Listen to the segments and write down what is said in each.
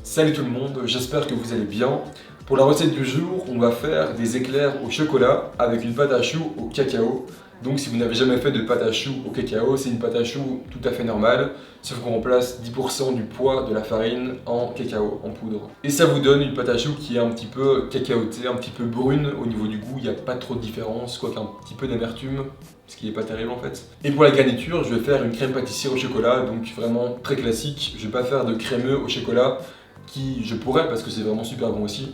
Salut tout le monde, j'espère que vous allez bien. Pour la recette du jour, on va faire des éclairs au chocolat avec une pâte à choux au cacao. Donc si vous n'avez jamais fait de pâte à choux au cacao, c'est une pâte à choux tout à fait normale, sauf qu'on remplace 10% du poids de la farine en cacao, en poudre. Et ça vous donne une pâte à choux qui est un petit peu cacaotée, un petit peu brune au niveau du goût, il n'y a pas trop de différence, quoique un petit peu d'amertume, ce qui n'est pas terrible en fait. Et pour la garniture, je vais faire une crème pâtissière au chocolat, donc vraiment très classique. Je ne vais pas faire de crémeux au chocolat, qui je pourrais parce que c'est vraiment super bon aussi.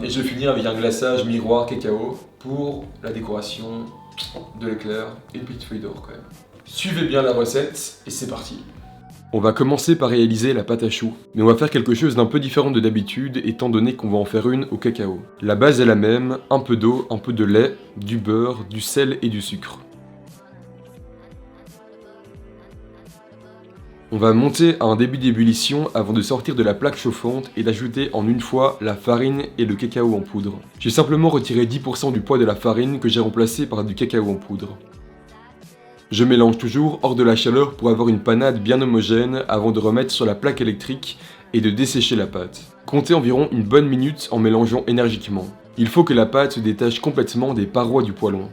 Et je vais finir avec un glaçage miroir cacao pour la décoration de l'éclair et une petite feuille d'or quand même. Suivez bien la recette et c'est parti. On va commencer par réaliser la pâte à choux, mais on va faire quelque chose d'un peu différent de d'habitude étant donné qu'on va en faire une au cacao. La base est la même, un peu d'eau, un peu de lait, du beurre, du sel et du sucre. On va monter à un début d'ébullition avant de sortir de la plaque chauffante et d'ajouter en une fois la farine et le cacao en poudre. J'ai simplement retiré 10% du poids de la farine que j'ai remplacé par du cacao en poudre. Je mélange toujours hors de la chaleur pour avoir une panade bien homogène avant de remettre sur la plaque électrique et de dessécher la pâte. Comptez environ une bonne minute en mélangeant énergiquement. Il faut que la pâte se détache complètement des parois du poêlon.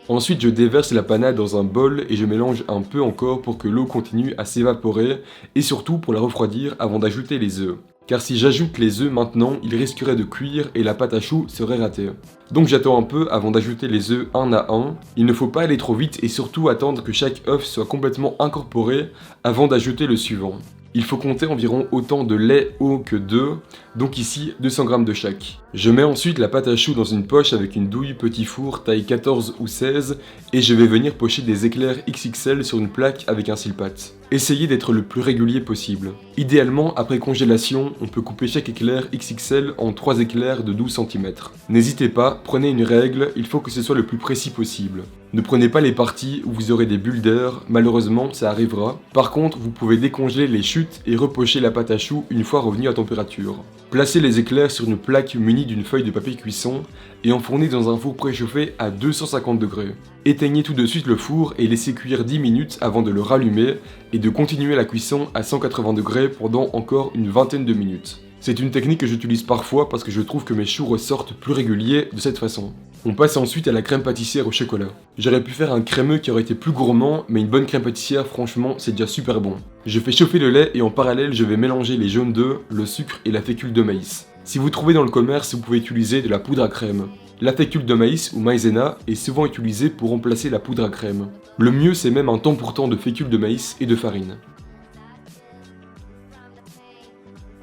Ensuite, je déverse la panade dans un bol et je mélange un peu encore pour que l'eau continue à s'évaporer et surtout pour la refroidir avant d'ajouter les œufs. Car si j'ajoute les œufs maintenant, ils risqueraient de cuire et la pâte à choux serait ratée. Donc j'attends un peu avant d'ajouter les œufs un à un. Il ne faut pas aller trop vite et surtout attendre que chaque œuf soit complètement incorporé avant d'ajouter le suivant. Il faut compter environ autant de lait eau que d'œufs, donc ici 200 g de chaque. Je mets ensuite la pâte à choux dans une poche avec une douille petit four taille 14 ou 16 et je vais venir pocher des éclairs XXL sur une plaque avec un cile-pâte. Essayez d'être le plus régulier possible. Idéalement, après congélation, on peut couper chaque éclair XXL en 3 éclairs de 12 cm. N'hésitez pas, prenez une règle, il faut que ce soit le plus précis possible. Ne prenez pas les parties où vous aurez des bulles d'air, malheureusement ça arrivera. Par contre, vous pouvez décongeler les chutes et repocher la pâte à choux une fois revenu à température. Placez les éclairs sur une plaque munie d'une feuille de papier cuisson et enfournez dans un four préchauffé à 250 degrés. Éteignez tout de suite le four et laissez cuire 10 minutes avant de le rallumer et de continuer la cuisson à 180 degrés pendant encore une vingtaine de minutes. C'est une technique que j'utilise parfois parce que je trouve que mes choux ressortent plus réguliers de cette façon. On passe ensuite à la crème pâtissière au chocolat. J'aurais pu faire un crémeux qui aurait été plus gourmand, mais une bonne crème pâtissière, franchement, c'est déjà super bon. Je fais chauffer le lait et en parallèle, je vais mélanger les jaunes d'œufs, le sucre et la fécule de maïs. Si vous trouvez dans le commerce, vous pouvez utiliser de la poudre à crème. La fécule de maïs ou maïzena est souvent utilisée pour remplacer la poudre à crème. Le mieux, c'est même un temps pour temps de fécule de maïs et de farine.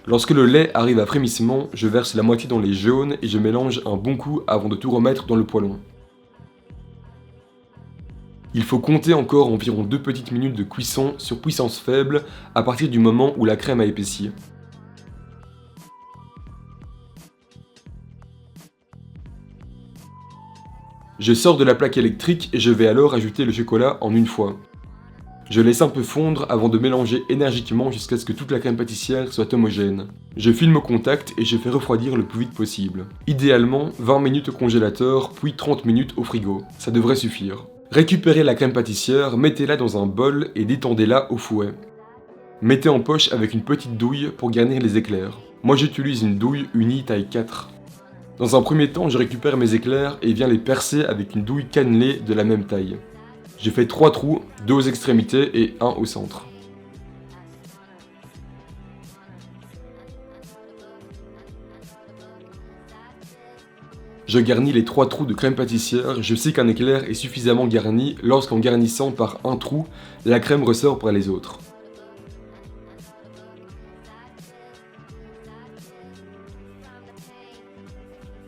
Lorsque le lait arrive à frémissement, je verse la moitié dans les jaunes et je mélange un bon coup avant de tout remettre dans le poêlon. Il faut compter encore environ 2 petites minutes de cuisson sur puissance faible à partir du moment où la crème a épaissi. Je sors de la plaque électrique et je vais alors ajouter le chocolat en une fois. Je laisse un peu fondre avant de mélanger énergiquement jusqu'à ce que toute la crème pâtissière soit homogène. Je filme au contact et je fais refroidir le plus vite possible. Idéalement, 20 minutes au congélateur, puis 30 minutes au frigo. Ça devrait suffire. Récupérez la crème pâtissière, mettez-la dans un bol et détendez-la au fouet. Mettez en poche avec une petite douille pour garnir les éclairs. Moi j'utilise une douille unie taille 4. Dans un premier temps, je récupère mes éclairs et viens les percer avec une douille cannelée de la même taille. J'ai fait 3 trous, 2 aux extrémités et 1 au centre. Je garnis les 3 trous de crème pâtissière, je sais qu'un éclair est suffisamment garni lorsqu'en garnissant par un trou, la crème ressort par les autres.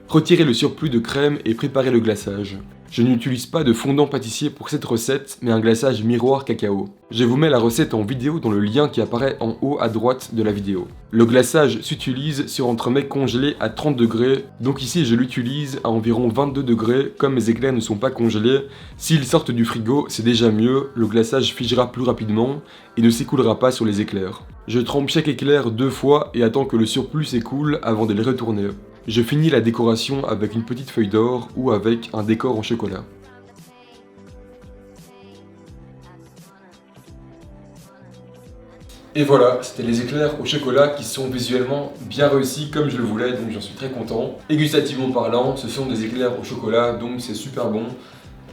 Retirez le surplus de crème et préparez le glaçage. Je n'utilise pas de fondant pâtissier pour cette recette, mais un glaçage miroir cacao. Je vous mets la recette en vidéo dans le lien qui apparaît en haut à droite de la vidéo. Le glaçage s'utilise sur entremets congelés à 30 degrés, donc ici je l'utilise à environ 22 degrés, comme mes éclairs ne sont pas congelés. S'ils sortent du frigo, c'est déjà mieux, le glaçage figera plus rapidement et ne s'écoulera pas sur les éclairs. Je trempe chaque éclair 2 fois et attends que le surplus s'écoule avant de les retourner. Je finis la décoration avec une petite feuille d'or ou avec un décor en chocolat. Et voilà, c'était les éclairs au chocolat qui sont visuellement bien réussis comme je le voulais, donc j'en suis très content. Et gustativement parlant, ce sont des éclairs au chocolat, donc c'est super bon.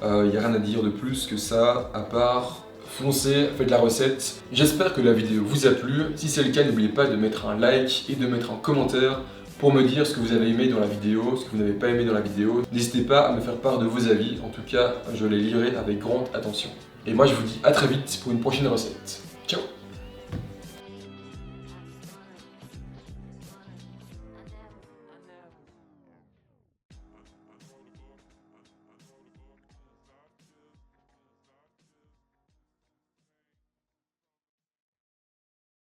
Il n'y a rien à dire de plus que ça, à part foncez, faites la recette. J'espère que la vidéo vous a plu. Si c'est le cas, n'oubliez pas de mettre un like et de mettre un commentaire pour me dire ce que vous avez aimé dans la vidéo, ce que vous n'avez pas aimé dans la vidéo. N'hésitez pas à me faire part de vos avis, en tout cas, je les lirai avec grande attention. Et moi, je vous dis à très vite pour une prochaine recette.